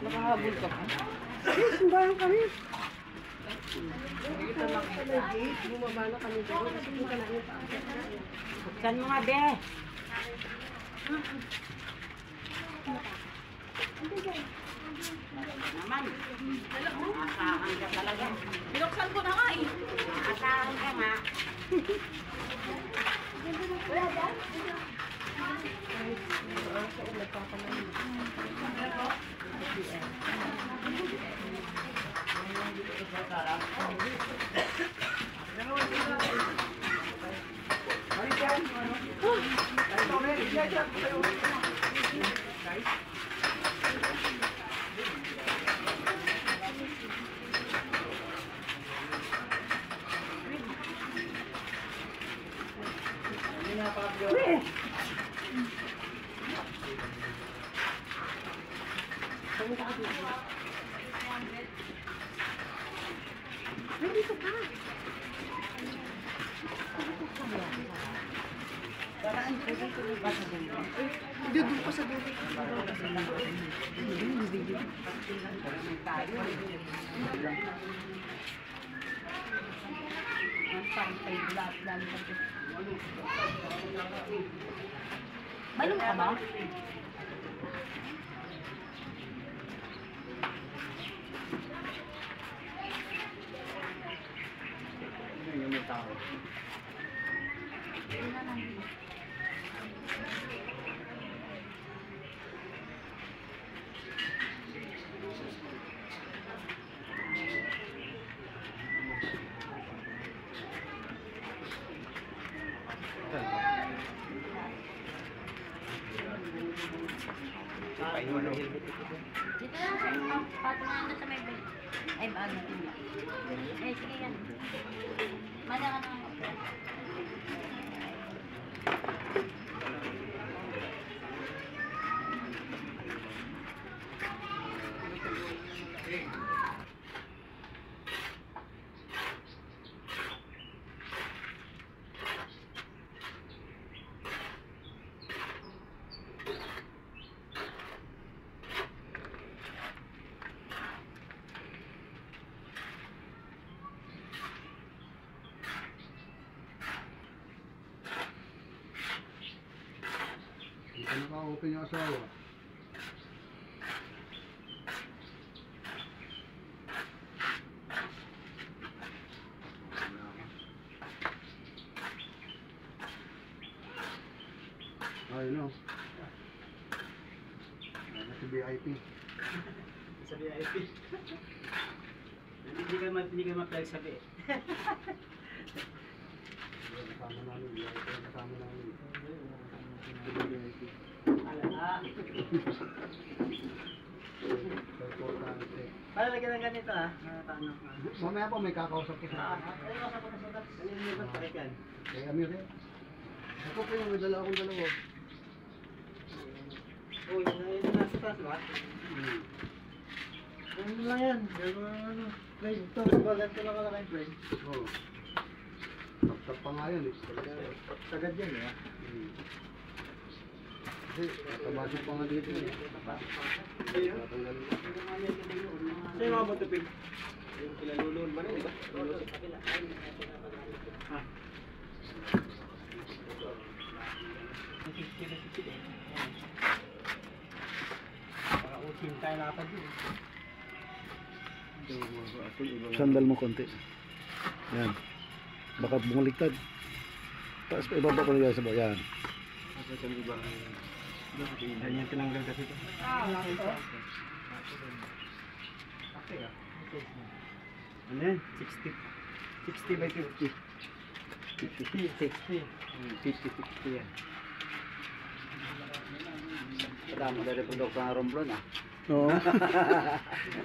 Nakahabol ka pa. Simbahan kami. Bumaba na kami doon. Kasi kita na yung paakit na. Buksan mo nga, be. Naman. Nakakahan ka talaga. Binuksan ko na nga eh. Nakakahan ka nga. Dito ka. Paraan ko dito ba sa dulo? Doon pa sa dulo. Balong ka ba? Yung tao. Dito lang sa inyo. Patungan na sa may bed. Ay, bago natin ba? Eh, sige yan. Mada ka naman. Hindi ka naka-open yung asawa. Ayun o. Sa VIP. Sa VIP. Hindi ka ma-flag sa VIP. Kasama namin. Kasama namin. VIP. Ala. Para lagyan ng ganito ah. Paano? Mamaya po may kakausap ko sa akin. Ay, masap na sugat. Ano yung libat palit yan? Kay Amir eh. Ako po yung may dala akong dalawa. Oh, yun na nasa taas ba? Ano lang yan? Ano? Plane. Ito, ganito lang kalaki plane. Oo. Tap-tap pa nga yan eh. Sagad yan eh. Kasi natabasok pa nga dito eh. Sa'yo mga butupin? Yung kilalulun ba na, di ba? Lulun sa kapila. Ah. Para usin tayo nakapad yun. Sandal mo konti. Yan. Baka bumaliktad. Taas pa ibaba ko na sa bayan. Yan yung tinanggal kasi ito. Ano yan? 60. 60 by 50. 60. 50-60 yan. Madami na rin pagdok ng Romblon ah. Oo.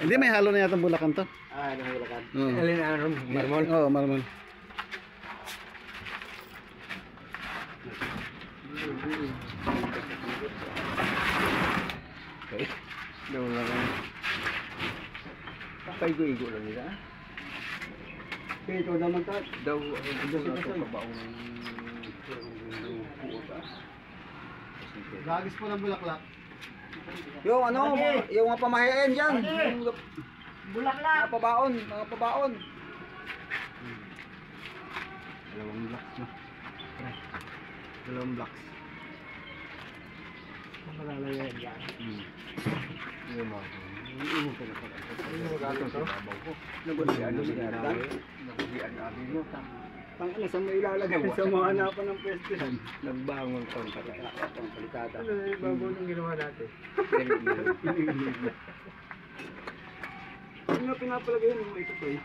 Hindi may halo na yata Bulacan to. Ah, ano hulakan? Oo. Alin na ron? Marmol? Oo, marmol. Okay. Nawala ka. Papay-go-igo lang nila. Ito naman ta. Daw, daw sa babaong. Gagis po ng bulaklak. Yung ano, yung mga pamahiin dyan. Bulaklak! Mga pabaon, mga pabaon. Dalawang blocks na. Dalawang blocks. Malalayan yan. Yung mga. Yung ko na pala. Yung gato to. Nagulian mo siya. Nagulian namin mo. Tangina, saan mo ilalagay? Sa mga hanapan ng pwesto yan. Nagbangon pang palitada. Ano na yung bago nung ginawa natin? Ano nga pinapalagay mo ito to eh?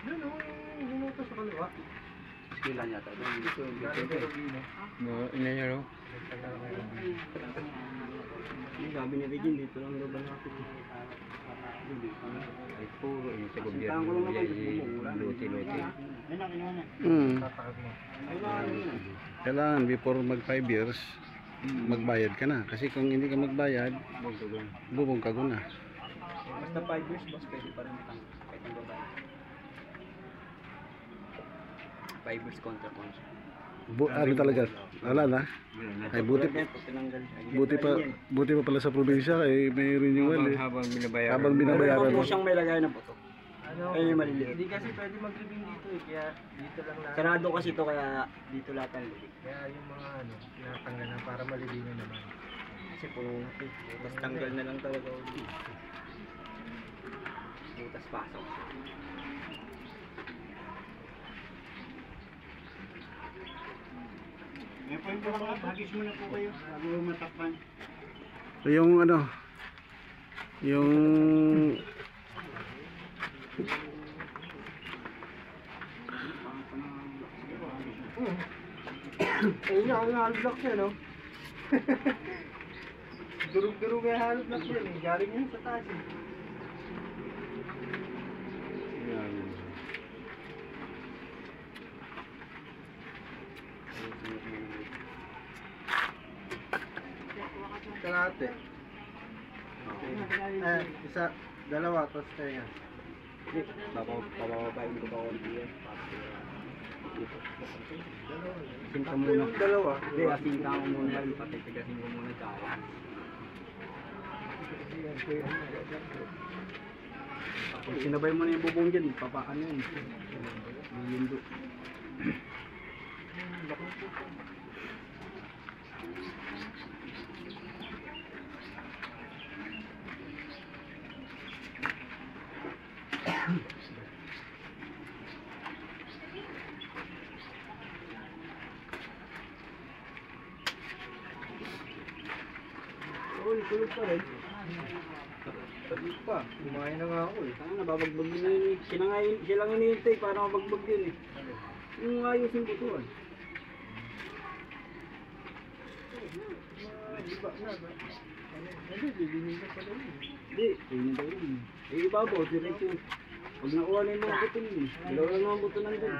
Doon o, yung ginuto sa kaliwa. Kailan yata? No, inayaro. Yung gabi ni Regine dito lang daw ba natin? Ay puro yung sa gobyerno yan, luti-luti. Kailangan before mag 5 years, magbayad ka na. Kasi kung hindi ka magbayad, bubong ka na. Basta 5 years, boss, pwede pa rin kahit ang babae. 5 years contract on siya. Ano talaga? Wala na. Ay buti pa pala sa probinsya ay may renewal eh. Habang binabayaran. Habang Meron binabayaran po mo. siyang may lagay ng buto. Ano? Ay, maliliit. Hindi kasi pwede maglibing dito eh, kaya dito lang lahat. Sarado kasi ito kaya dito lahat ang libig. Kaya yung mga ano, tinatanggal na para malibingan naman. Kasi puno na ito. Tapos tanggal na lang talaga ulit. Butas pasok. May point po mga hagis muna po kayo bago matakpan. Yung ano, yung Ayun nga, ang hollow block niya, no? Durug-durug yung hollow block yan eh. Galing yan sa taas eh. Kalate. Isa, dalawa, tapos tayo. Papababain ko pa konti yan. Sinta Tatlo muna. yung dalawa. Hindi, asinta ko muna yun. Patitigasin ko muna kaya. Pag sinabay mo na yung bubong dyan, papaano yun. Lindo. Oo, tulog pa rin. Tulog pa. Kumain na nga ako eh. Saan nababagbag din yun eh. Siya lang hinihintay para mabagbag yun eh. Yung ayusin ko to ah. Iba na ba? Hindi, bibinin ka pala yun. Hindi, ayun daw yun. Eh, ibabaw, diretso. Pag nakuha na yung mga buto yun. Dalawa lang mga buto nandun.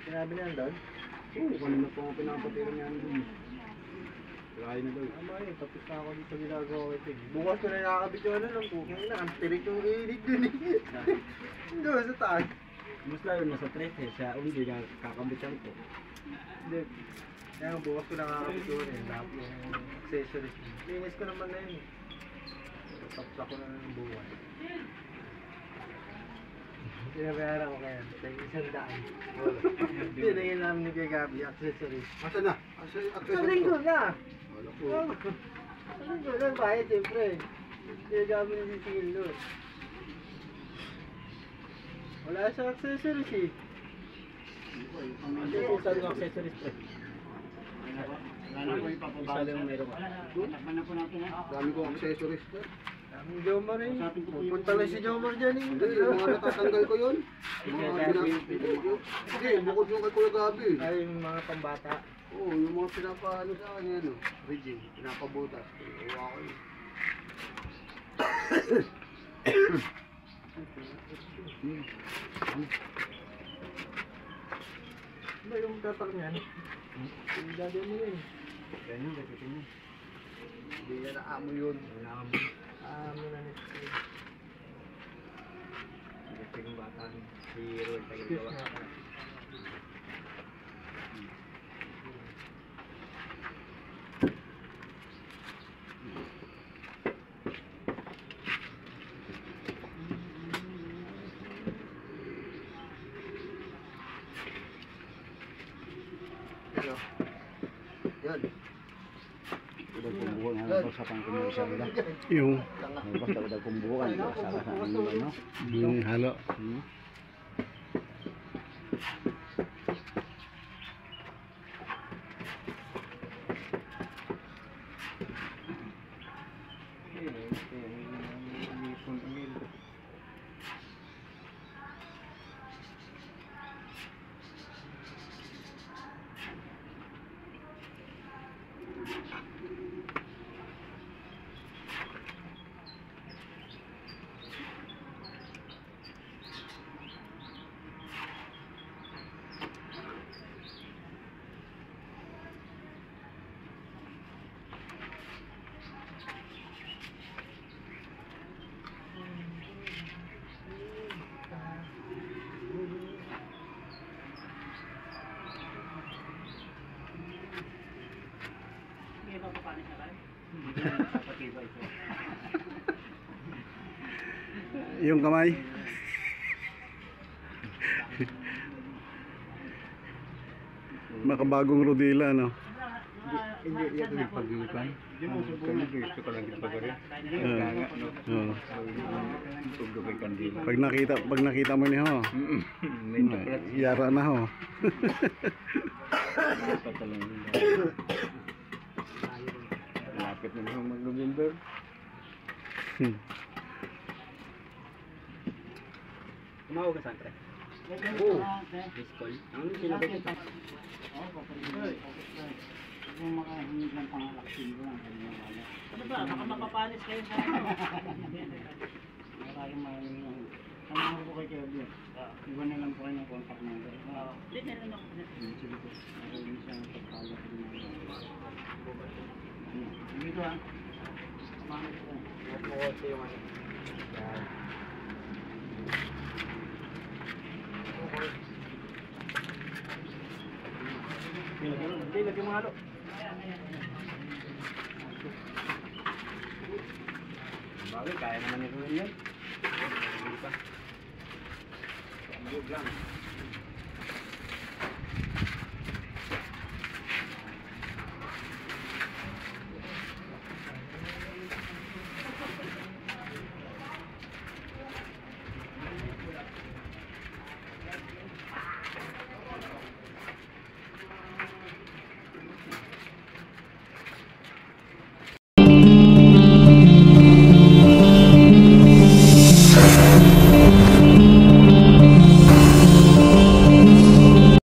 Sinabi na doon? Oo, kanina pa ako pinapatira niya nandun. Kaya na daw. Tama yun, tapos na ako dito ginagawa ko ito. Bukas ko na nakakabit yung ano lang po. Kaya na, ang tirik yung ilig dun eh. Doon sa taas. Mas lalo nasa 13, sa undi na kakambitan ko. Hindi. Kaya bukas ko nakakabit yun eh. Tapos yung accessories. Linis ko naman na yun eh. Tapos ako na ng buwan. Pinabayaran ko kaya. Thank you, 100. Wala. Pinagin namin ni Kuya Gabi, accessories. Asa na? Saling ko na! Saling ko lang, bayad siyempre. Kuya Gabi na sisingil doon. Wala sa accessories eh. Kasi kung saan yung accessories pre. Wala na po ipapabasa. Isa lang meron ka. Takpan na po natin ha. Dami ko accessories na. Daming Jomar eh. Pupunta lang si Jomar dyan eh. Hindi, yung mga natatanggal ko yun. Yung mga Hindi, bukod yung kay Kuya Gabi. Ay, yung mga pambata. Oo, yung mga pinapaano sa akin yan, Regine, pinapabutas. Ewa ko yun. Ano yung tatak niyan? Yung daddy mo yun. Ganyan, kasi yun. Hindi na naamo yun. Naamo. Ano na nito. Ito yung bata ni Hero. Excuse nga pala. Hello. Yun. Udah kumbuhan nga lang sa pangkumisa nila. Yung Basta udah kumbukan. Saka sa ano. yung halo. Yung kamay. Makabagong rodila, no? Hindi ito yung pag-ipan. Kami gusto ko lang ito rin. Ganga, no? Oo. Tugdugay kandila. Pag nakita mo niya, ho. May tuklat. Yara na, ho. Patalang lapit na naman mag-November. Tumawag ka saan, pre? Oo. Discall. Ano sinabi ko? Kung makahingi ng pangalaksin ko lang. Ano ba? Baka mapapanis kayo sa ano. Maraming maraming. Samahan ko kay Kevin. Iwan na lang po kayo ng contact number. Hindi na lang ako. Sige po. Maraming siya ng pagkala ko din. Dito ah. Samahan ko. Huwag mo yung ano. Hindi, lagi mo halo. Bagay, kaya naman ito yan. Hindi pa. Ang lang.